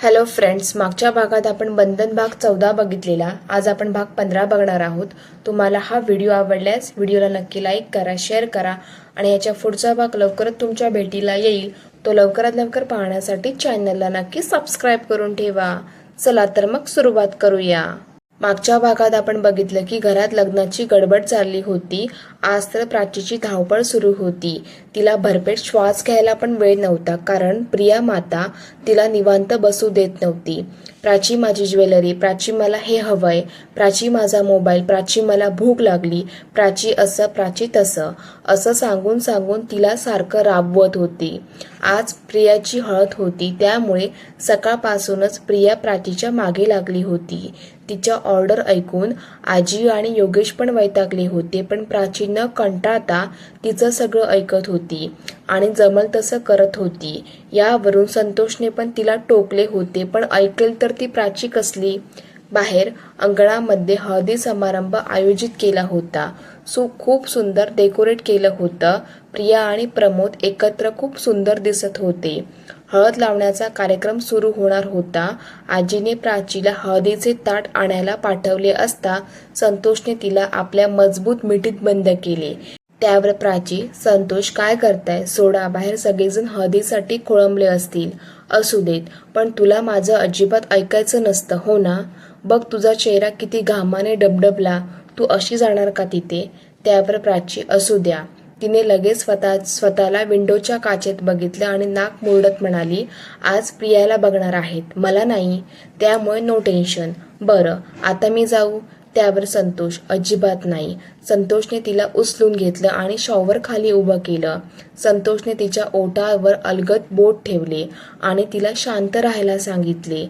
Hello friends, मागच्या भागात आपण बंधन भाग 14 बघितलेला. आज आपण भाग 15 बघणार आहोत. तुम्हाला हा व्हिडिओ आवडल्यास व्हिडिओला नक्की लाईक करा, शेअर करा आणि याच्या पुढचा भाग लवकरच तुमच्या भेटीला येईल. तो लवकरात लवकर पाहण्यासाठी चॅनलला नक्की सबस्क्राईब करून ठेवा. चला तर मग सुरुवात करूया. मागच्या भागात आपण बघितलं की घरात लग्नाची गडबड चालली होती. आज तर प्राचीची धावपळ सुरू होती. तिला भरपेट श्वास घ्यायला पण वेळ नव्हता, कारण प्रिया माता तिला निवांत बसू देत नव्हती. प्राची माझी ज्वेलरी, प्राची मला हे हवंय, प्राची माझा मोबाईल, प्राची मला भूक लागली, प्राची असं, प्राची तसं, असं सांगून सांगून तिला सारखं राबवत होती. आज प्रियाची हळद होती, त्यामुळे सकाळपासूनच प्रिया प्राचीच्या मागे लागली होती. तिच्या ऑर्डर ऐकून आजी आणि योगेश पण वैतागले होते, पण प्राची न कंटाळता तिचं सगळं ऐकत होती आणि जमल तसं करत होती. यावरून संतोषने पण तिला टोकले होते, पण ऐकेल तर ती प्राची कसली. बाहेर अंगणामध्ये हळदी समारंभ आयोजित केला होता. खूप सुंदर डेकोरेट केलं होतं. प्रिया आणि प्रमोद एकत्र खूप सुंदर दिसत होते. हळद लावण्याचा कार्यक्रम सुरू होणार होता. आजीने प्राचीला हळदीचे ताट आणायला पाठवले असता संतोषने तिला आपल्या मजबूत मिठीत बंद केले. त्यावर प्राची, संतोष काय करताय, सोडा, बाहेर सगळेजण हळदीसाठी खोळंबले असतील. असू देत, पण तुला माझं अजिबात ऐकायचं नसतं, हो ना. बघ तुझा चेहरा किती घामाने डबडबला. तू अशी जाणार का तिथे. त्यावर प्राची, असू द्या. तिने लगेच स्वतःला विंडोच्या काचेत बघितलं आणि नाक मुरडत म्हणाली, आज प्रियाला बघणार आहेत, मला नाही. त्यामुळे नो टेन्शन. बरं, आता मी जाऊ. त्यावर संतोष, अजिबात नाही. संतोषने तिला उचलून घेतलं आणि शॉवर खाली उभं केलं. संतोषने तिच्या ओठावर अलगद बोट ठेवले आणि तिला शांत राहायला सांगितले.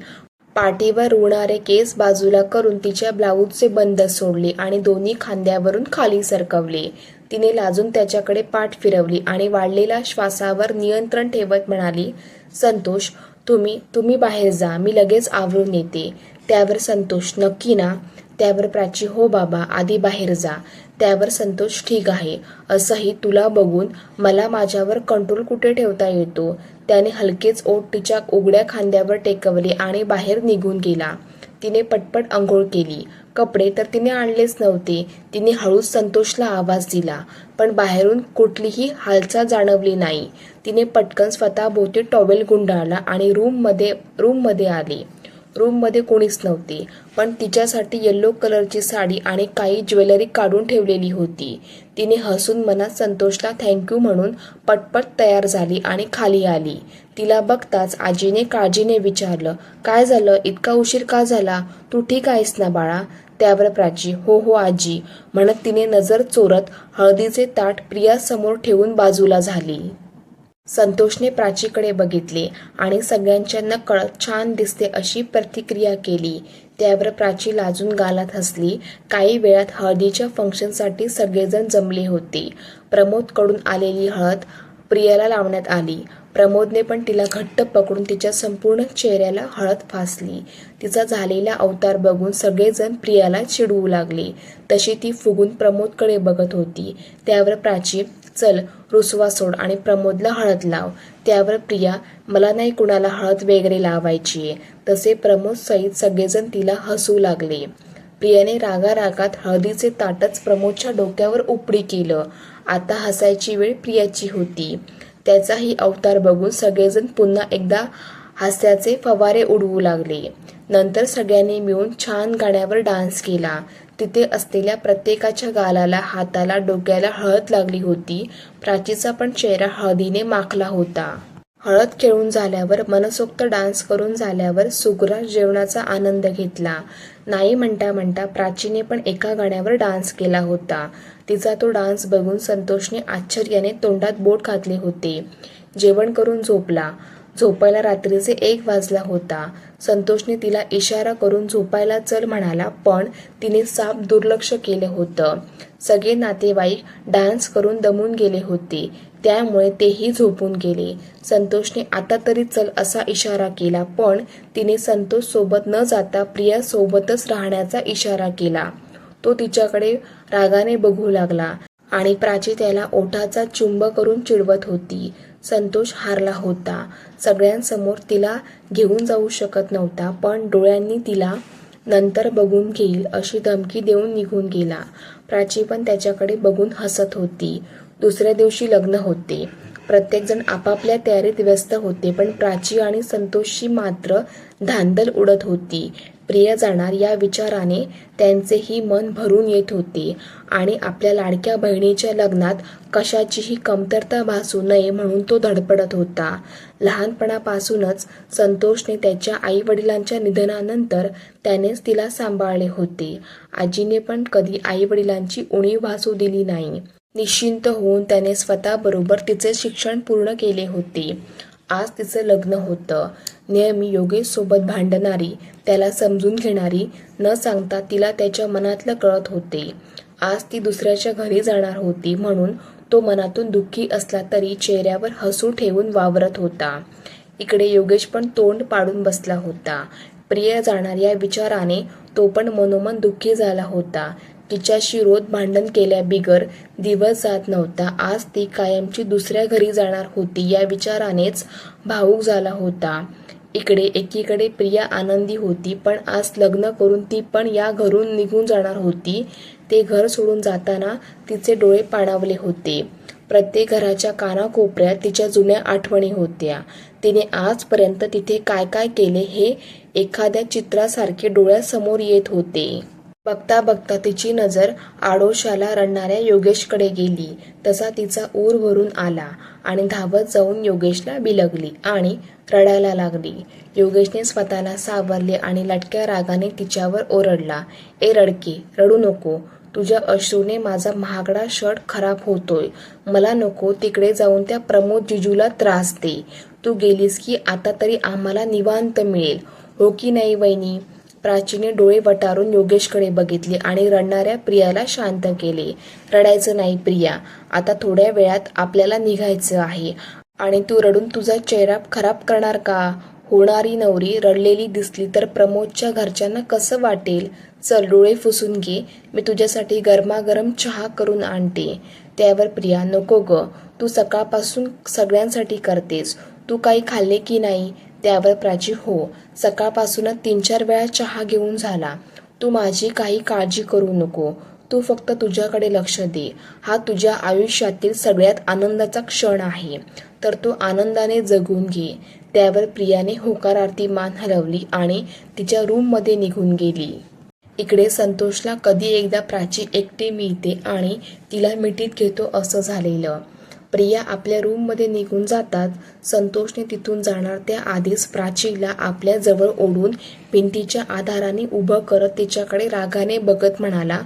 पाठीवर उडणारे केस बाजूला करून तिच्या ब्लाऊजचे बंद सोडले आणि दोन्ही खांद्यावरून खाली सरकवले. तिने लाजून त्याच्याकडे पाठ फिरवली आणि वाढलेल्या श्वासावर नियंत्रण ठेवत म्हणाली, संतोष, तुम्ही बाहेर जा, मी लगेच आवरून येते. त्यावर संतोष, नक्की ना. त्यावर प्राची, हो बाबा, आधी बाहेर जा. त्यावर संतोष, ठीक आहे. असंही तुला बघून मला माझ्यावर कंट्रोल कुठे ठेवता येतो. त्याने हलकेच ओठ तिच्या उघड्या खांद्यावर टेकवले आणि बाहेर निघून गेला. तिने पटपट अंघोळ केली. कपडे तर तिने आणलेच नव्हते. तिने हळूच संतोषला आवाज दिला, पण बाहेरून कुठलीही हालचाल जाणवली नाही. तिने पटकन स्वतःभोवती टॉवेल गुंडाळला आणि रूममध्ये आली. रूममध्ये कोणीच नव्हते, पण तिच्यासाठी येल्लो कलरची साडी आणि काही ज्वेलरी काढून ठेवलेली होती. तिने हसून मनात संतोषला थँक्यू म्हणून पटपट तयार झाली आणि खाली आली. तिला बघताच आजीने काळजीने विचारलं, काय झालं, इतका उशीर का झाला, तू ठीक आहेस ना बाळा. त्यावर प्राची, हो हो आजी, म्हणत तिने नजर चोरत हळदीचे ताट प्रियासमोर ठेवून बाजूला झाली. संतोषने प्राचीकडे बघितले आणि सगळ्यांच्या नकळत छान दिसते अशी प्रतिक्रिया केली. त्यावर प्राची लाजून गालात हसली. काही वेळात हळदीच्या फंक्शनसाठी सगळेजण जमले होते. प्रमोदकडून आलेली हळद प्रियाला लावण्यात आली. प्रमोदने पण तिला घट्ट पकडून तिच्या संपूर्ण चेहऱ्याला हळद फासली. तिचा झालेला अवतार बघून सगळेजण प्रियाला चिडवू लागले. तशी ती फुगून प्रमोदकडे बघत होती. त्यावर प्राची, चल रुसवा सोड आणि प्रमोदला हळद लाव. त्यावर प्रिया, मला नाही कुणाला हळद वगैरे लावायची. तसे प्रमोद सहित सगळेजण तिला हसू लागले. प्रियाने रागारागात हळदीचे ताटच प्रमोदच्या डोक्यावर उपडी केलं. आता हसायची वेळ प्रियाची होती. त्याचाही अवतार बघून सगळेजण पुन्हा एकदा हास्याचे फवारे उडवू लागले. नंतर सगळ्यांनी मिळून छान गाण्यावर डान्स केला. तिथे असलेल्या प्रत्येकाच्या गालाला, हाताला, डोक्याला हळद लागली होती. प्राचीचा पण चेहरा हळदीने माखला होता. हळद खेळून झाल्यावर, मनसोक्त डान्स करून झाल्यावर सुग्रास जेवणाचा आनंद घेतला. नाही म्हणता म्हणता प्राचीने पण एका गाण्यावर डान्स केला होता. तिचा तो डान्स बघून संतोषने आश्चर्याने तोंडात बोट घातले होते. जेवण करून झोपायला रात्रीचे 1 वाजला होता. संतोषने तिला इशारा करून झोपायला चल म्हणाला, पण तिने साफ दुर्लक्ष केलं होतं. सगळे नातेवाईक डान्स करून दमून गेले होते, त्यामुळे तेही झोपून गेले. संतोषने आता तरी चल असा इशारा केला, पण तिने संतोष सोबत न जाता प्रिया सोबतच राहण्याचा इशारा केला. तो तिच्याकडे रागाने बघू लागला आणि प्राची त्याला ओठाचा चुंब करून चिडवत होती. संतोष हारला होता. सगळ्यांसमोर तिला घेऊन जाऊ शकत नव्हता, पण डोळ्यांनी तिला नंतर बघून घेईल अशी धमकी देऊन निघून गेला. प्राची पण त्याच्याकडे बघून हसत होती. दुसऱ्या दिवशी लग्न होते. प्रत्येकजण आपापल्या तयारीत व्यस्त होते, पण प्राची आणि संतोषची मात्र धांदल उडत होती. प्रिया जाणार या विचाराने त्यांचेही मन भरून येत होते आणि आपल्या लाडक्या बहिणीच्या लग्नात कशाचीही कमतरता भासू नये म्हणून तो धडपडत होता. लहानपणापासूनच संतोषने त्याच्या आईवडिलांच्या निधनानंतर त्यानेच तिला सांभाळले होते. आजीने पण कधी आईवडिलांची उणीव भासू दिली नाही. निश्चिंत होऊन त्याने स्वतःबरोबर तिचे शिक्षण पूर्ण केले होते. आज तिचं लग्न होतं. नेहमी योगेश सोबत भांडणारी, त्याला समजून घेणारी, न सांगता तिला त्याच्या मनातलं कळत होते. आज ती दुसऱ्याच्या घरी जाणार होती म्हणून तो मनातून दुःखी असला तरी चेहऱ्यावर हसू ठेवून वावरत होता. इकडे योगेश पण तोंड पाडून बसला होता. प्रिया जाणार या विचाराने तो पण मनोमन दुःखी झाला होता. तिच्याशी रोज भांडण केल्याबिगर दिवस जात नव्हता. आज ती कायमची दुसऱ्या घरी जाणार होती या विचारानेच भावूक झाला होता. इकडे एकीकडे प्रिया आनंदी होती, पण आज लग्न करून ती पण या घरून निघून जाणार होती. ते घर सोडून जाताना तिचे डोळे पाणावले होते. प्रत्येक घराच्या कानाकोपऱ्यात तिच्या जुन्या आठवणी होत्या. तिने आजपर्यंत तिथे काय काय केले हे एखाद्या चित्रासारखे डोळ्यासमोर येत होते. बघता बघता तिची नजर आडोशाला रडणाऱ्या योगेशकडे गेली. तसा तिचा ऊर भरून आला आणि धावत जाऊन योगेशला बिलगली आणि रडायला लागली. योगेशने स्वतःला सावरले आणि लटक्या रागाने तिच्यावर ओरडला, "ए रडके, रडू नको. तुझ्या अश्रूने माझा महागडा शर्ट खराब होतोय. मला नको तिकडे जाऊन त्या प्रमोद जिजूला त्रास दे. तू गेलीस की आता तरी आम्हाला निवांत मिळेल, हो की नाही वहिनी?" प्राचीने डोळे वटारून योगेशकडे बघितले आणि रडणाऱ्या प्रियाला शांत केले. "रडायचं नाही प्रिया, आता थोड्या वेळात आपल्याला निघायचं आहे आणि तू रडून तुझा चेहरा खराब करणार का? होणारी नवरी रडलेली दिसली तर प्रमोदच्या घरच्यांना कसं वाटेल? चल डोळे पुसून घे, मी तुझ्यासाठी गरमागरम चहा करून आणते." त्यावर प्रिया, "नको ग, तू सकाळपासून सगळ्यांसाठी करतेस, तू काही खाल्ले की नाही?" त्यावर प्राची, "हो, सकाळपासूनच 3-4 वेळा चहा घेऊन झाला. तू माझी काही काळजी करू नको, तू फक्त तुझ्याकडे लक्ष दे. हा तुझ्या आयुष्यातील सगळ्यात आनंदाचा क्षण आहे, तर तो आनंदाने जगून घे." त्यावर प्रियाने होकारार्थी मान हलवली आणि तिच्या रूममध्ये निघून गेली. इकडे संतोषला कधी एकदा प्राची एकटी मिळते आणि तिला मिठीत घेतो असं झालेलं. प्रिया आपल्या रूममध्ये निघून जातात. संतोषने तिथून जाणार त्याआधीच प्राचीला आपल्या जवळ ओढून भिंतीच्या आधाराने उभं करत तिच्याकडे रागाने बघत म्हणाला,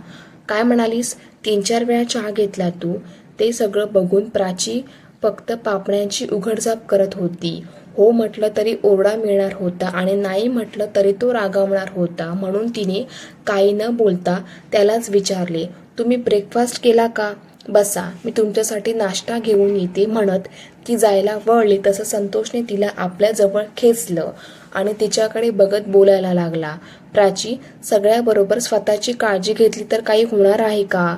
"काय म्हणालीस? 3-4 वेळा चहा घेतला तू?" ते सगळं बघून प्राची फक्त पापण्यांची उघडझाप करत होती. हो म्हटलं तरी ओरडा मिळणार होता आणि नाही म्हटलं तरी तो रागावणार होता. म्हणून तिने काही न बोलता त्यालाच विचारले, "तुम्ही ब्रेकफास्ट केला का? बसा, मी तुमच्यासाठी नाश्ता घेऊन येते." म्हणत ती जायला वळली तसं संतोषने तिला आपल्या जवळ खेचलं आणि तिच्याकडे बघत बोलायला लागला, "प्राची, सगळ्याबरोबर स्वतःची काळजी घेतली तर काही होणार आहे का?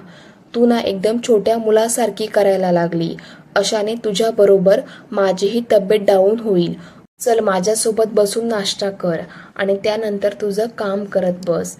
तू ना एकदम छोट्या मुलासारखी करायला लागली. अशाने तुझ्याबरोबर माझीही तब्येत डाऊन होईल. चल माझ्यासोबत बसून नाश्ता कर आणि त्यानंतर तुझं काम करत बस."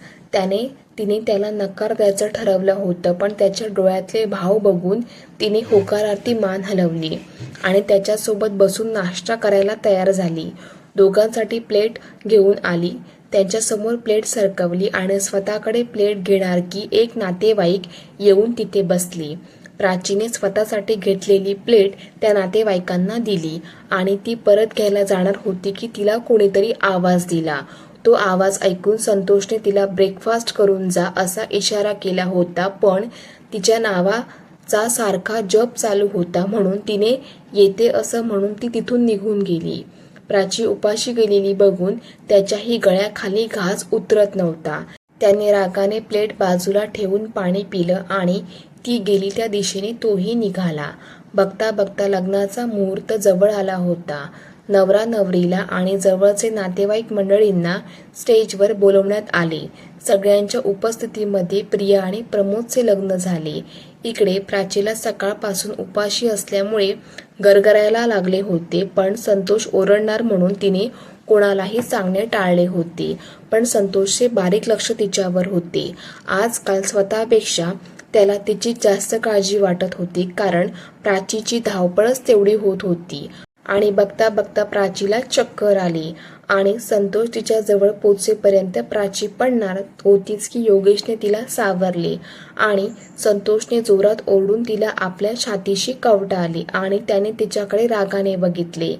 तिने त्याला नकार द्यायचं ठरवलं होतं, पण त्याच्या डोळ्यातले भाव बघून तिने होकारार्थी मान हलवली आणि त्याच्यासोबत बसून नाश्ता करायला तयार झाली. दोघांसाठी प्लेट घेऊन आली. त्यांच्यासमोर प्लेट सरकवली आणि स्वतःकडे प्लेट घेणार की एक नातेवाईक येऊन तिथे बसली. प्राचीने स्वतःसाठी घेतलेली प्लेट त्या नातेवाईकांना दिली आणि ती परत घ्यायला जाणार होती की तिला कोणीतरी आवाज दिला. तो आवाज ऐकून संतोषने तिला ब्रेकफास्ट करून जा असा इशारा केला होता, पण तिच्या नावाचा सारखा जप चालू होता म्हणून तिने येते असं म्हणून ती तिथून निघून गेली. प्राची उपाशी गेलेली बघून त्याच्याही गळ्याखाली घास उतरत नव्हता. त्याने रागाने प्लेट बाजूला ठेवून पाणी पिलं आणि ती गेली त्या दिशेने तोही निघाला. बघता बघता लग्नाचा मुहूर्त जवळ आला होता. नवरा नवरीला आणि जवळचे नातेवाईक मंडळींना स्टेजवर बोलवण्यात आले. सगळ्यांच्या उपस्थितीमध्ये प्रिया आणि प्रमोदचे लग्न झाले. इकडे प्राचीला सकाळपासून उपाशी असल्यामुळे गरगरायला लागले होते, पण संतोष ओरडणार म्हणून तिने कोणालाही सांगणे टाळले होते. पण संतोषचे बारीक लक्ष तिच्यावर होते. आजकाल स्वतःपेक्षा त्याला तिची जास्त काळजी वाटत होती, कारण प्राचीची धावपळच तेवढी होत होती. आणि बघता बघता प्राचीला चक्कर आली आणि संतोष तिच्या जवळ पोचेपर्यंत प्राची पडणार होतीच की योगेशने तिला सावरले आणि संतोषने जोरात ओरडून तिला आपल्या छातीशी कवटाळले आणि त्याने तिच्याकडे रागाने बघितले.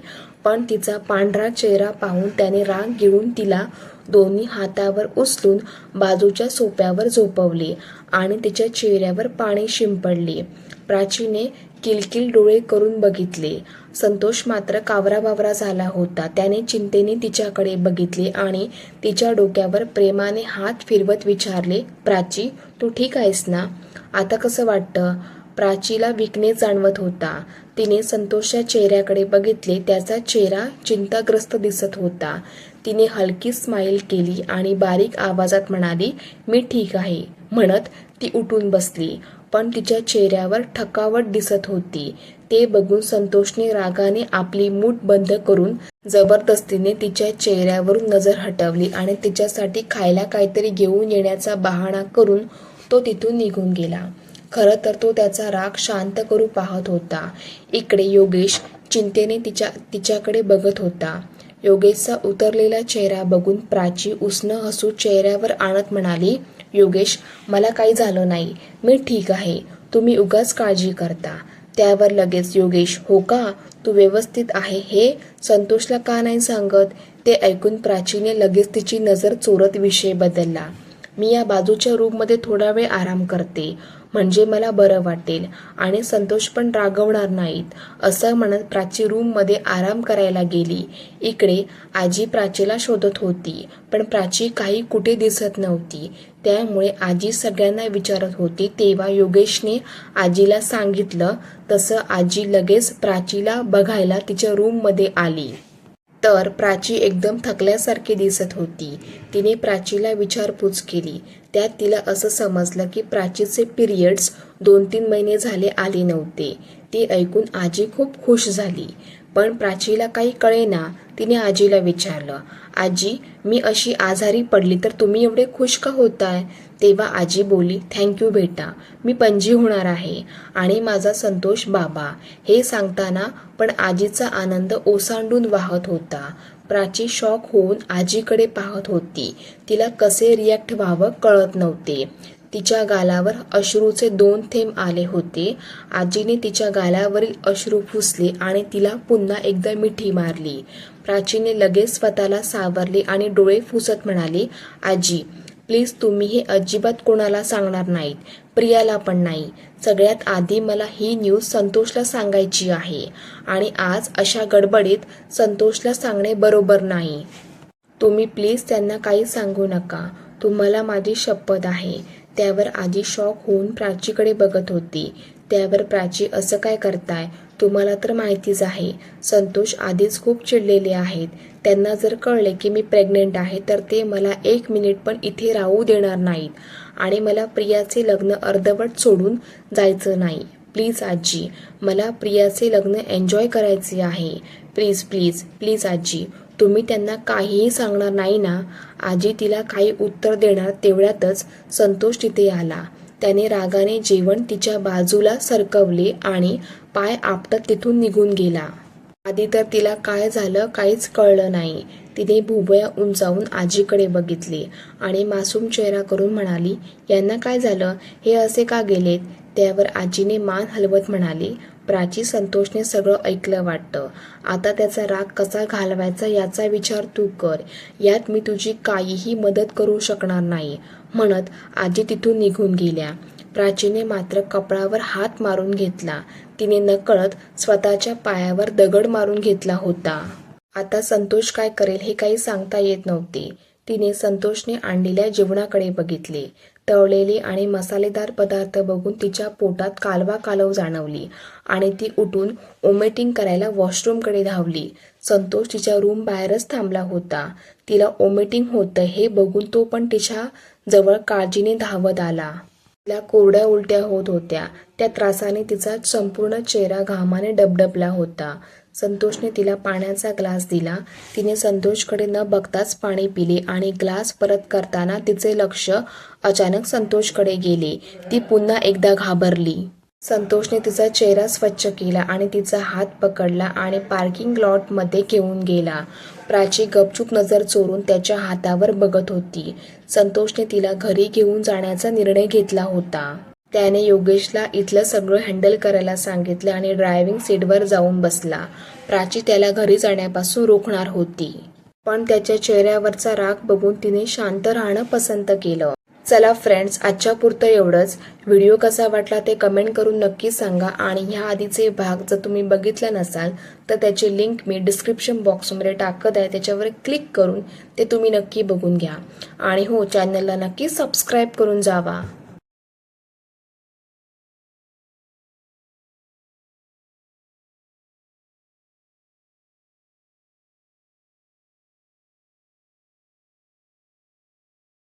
पण तिचा पांढरा चेहरा पाहून त्याने राग गिळून तिला दोन्ही हातावर उचलून बाजूच्या सोफ्यावर झोपवले आणि तिच्या चेहऱ्यावर पाणी शिंपडले. प्राचीने किलकिल डोळे करून बघितले. संतोष मात्र कावराबावरा झाला होता. त्याने चिंतेने तिच्याकडे बघितले आणि तिच्या डोक्यावर प्रेमाने हात फिरवत विचारले, प्राची, तू ठीक आहेस ना? आता कसं वाटतं? प्राचीला विकनेस जाणवत होता. तिने संतोषच्या चेहऱ्याकडे बघितले. त्याचा चेहरा चिंताग्रस्त दिसत होता. तिने हलकी स्माईल केली आणि बारीक आवाजात म्हणाली, मी ठीक आहे, म्हणत ती उठून बसली. पण तिच्या चेहऱ्यावर थकावट दिसत होती. ते बघून संतोषने रागाने आपली मूठ बंद करून जबरदस्तीने तिच्या चेहऱ्यावरून नजर हटवली आणि तिच्यासाठी खायला काहीतरी घेऊन येण्याचा बहाणा करून तो तिथून निघून गेला. खरं तर तो त्याचा राग शांत करू पाहत होता. इकडे योगेश चिंतेने तिच्याकडे बघत होता. योगेशचा उतरलेला चेहरा बघून प्राची उसनं हसू चेहऱ्यावर आणत म्हणाली, योगेश, मला काही झालं नाही, मी ठीक आहे, तुम्ही उगाच काळजी करता. त्यावर लगेच योगेश, हो का, तू व्यवस्थित आहे हे संतोषला का नाही सांगत? ते ऐकून प्राचीने लगेच तिची नजर चोरत विषय बदलला. मी या बाजूच्या रूममध्ये थोडा वेळ आराम करते, म्हणजे मला बरं वाटेल आणि संतोष पण रागवणार नाहीत, असं म्हणत प्राची रूममध्ये आराम करायला गेली. इकडे आजी प्राचीला शोधत होती, पण प्राची काही कुठे दिसत नव्हती. त्यामुळे आजी सगळ्यांना विचारत होती. तेव्हा योगेशने आजीला सांगितलं तसं आजी लगेच प्राचीला बघायला तिच्या रूममध्ये आली. तर प्राची एकदम थकल्यासारखी दिसत होती. तिने प्राचीला विचारपूस केली. त्यात तिला असं समजलं की प्राचीचे पिरियड्स 2-3 महिने झाले आले नव्हते. ती ऐकून आजी खूप खुश झाली. पण प्राचीला काही कळेना. तिने आजीला विचारलं, आजी, मी अशी आजारी पडली तर तुम्ही एवढे खुश का होताय? तेव्हा आजी बोलली, थँक्यू बेटा, मी पणजी होणार आहे आणि माझा संतोष बाबा. हे सांगताना पण आजीचा आनंद ओसांडून वाहत होता. प्राची शॉक होऊन आजीकडे पाहत होती. तिला कसे रिॲक्ट व्हावं कळत नव्हते. तिच्या गालावर अश्रूचे 2 थेंब आले होते. आजीने तिच्या गालावरील अश्रू पुसले आणि तिला पुन्हा एकदा मिठी मारली. प्राचीने लगेच स्वतःला सावरले आणि डोळे पुसत म्हणाली, आजी, प्लीज तुम्ही हे अजिबात कोणाला सांगणार नाहीत, प्रियाला पण नाही. सगळ्यात आधी मला ही न्यूज संतोषला सांगायची आहे आणि आज अशा गडबडीत संतोषला सांगणे बरोबर नाही. तुम्ही प्लीज त्यांना काही सांगू नका, तुम्हाला माझी शपथ आहे. त्यावर आजी शॉक होऊन प्राचीकडे बघत होती. त्यावर प्राची, असं काय करताय? तुम्हाला तर माहितीच आहे, संतोष आधीच खूप चिडलेले आहेत. त्यांना जर कळले की मी प्रेग्नेंट आहे तर ते मला 1 मिनिट पण इथे राहू देणार नाहीत आणि मला प्रियाचे लग्न अर्धवट सोडून जायचं नाही. प्लीज आजी, मला प्रियाचे लग्न एन्जॉय करायचे आहे. प्लीज प्लीज प्लीज आजी, तुम्ही त्यांना काहीही सांगणार नाही ना? आजी तिला काही उत्तर देणार तेवढ्यातच संतोष तिथे आला. त्याने रागाने जेवण तिच्या बाजूला सरकवले आणि पाय आपटत तिथून निघून गेला. आधी तर तिला काय झालं काहीच कळलं नाही. तिने भुवया उंचावून आजीकडे बघितले आणि मासूम चेहरा करून म्हणाली, यांना काय झालं? हे असे का गेलेत? त्यावर आजीने मान हलवत म्हणाली, प्राची, संतोषने सगळं ऐकलं वाटतं. आता त्याचा राग कसा घालवायचा याचा विचार तू कर. यात मी तुझी काहीही मदत करू शकणार नाही, म्हणत आजी तिथून निघून गेल्या. प्राचीने मात्र कपाळावर हात मारून घेतला. तिने नकळत स्वतःच्या पायावर दगड मारून घेतला होता. आता संतोष काय करेल हे काही सांगता येत नव्हते. तिने संतोषने आणलेल्या जेवणाकडे बघितले. तळलेले आणि मसालेदार पदार्थ बघून तिच्या पोटात कालवा कालव जाणवली आणि ती उठून ओमेटिंग करायला वॉशरूमकडे धावली. संतोष तिच्या रूम बाहेरच थांबला होता. तिला ओमेटिंग होतं हे बघून तो पण तिच्या जवळ काळजीने धावत आला. तिला कोरड्या उलट्या होत होत्या. त्या त्रासाने तिचा संपूर्ण चेहरा घामाने डबडबला होता. संतोषने तिला पाण्याचा ग्लास दिला. तिने संतोषकडे न बघताच पाणी पिले आणि ग्लास परत करताना तिचे लक्ष अचानक संतोषकडे गेले. ती पुन्हा एकदा घाबरली. संतोषने तिचा चेहरा स्वच्छ केला आणि तिचा हात पकडला आणि पार्किंग लॉटमध्ये घेऊन गेला. प्राची गपचूप नजर चोरून त्याच्या हातावर बघत होती. संतोषने तिला घरी घेऊन जाण्याचा निर्णय घेतला होता. त्याने योगेशला इथलं सगळं हँडल करायला सांगितलं आणि ड्रायव्हिंग सीटवर जाऊन बसला. प्राची त्याला घरी जाण्यापासून रोखणार होती, पण त्याच्या चेहऱ्यावरचा राग बघून तिने शांत राहणं पसंत केलं. चला फ्रेंड्स, आजच्या पुरतं एवढंच. व्हिडिओ कसा वाटला ते कमेंट करून नक्की सांगा आणि ह्या आधीचे भाग जर तुम्ही बघितला नसाल तर त्याची लिंक मी डिस्क्रिप्शन बॉक्समध्ये टाकत आहे. त्याच्यावर क्लिक करून ते तुम्ही नक्की बघून घ्या आणि हो, चॅनलला नक्की सबस्क्राईब करून जावा.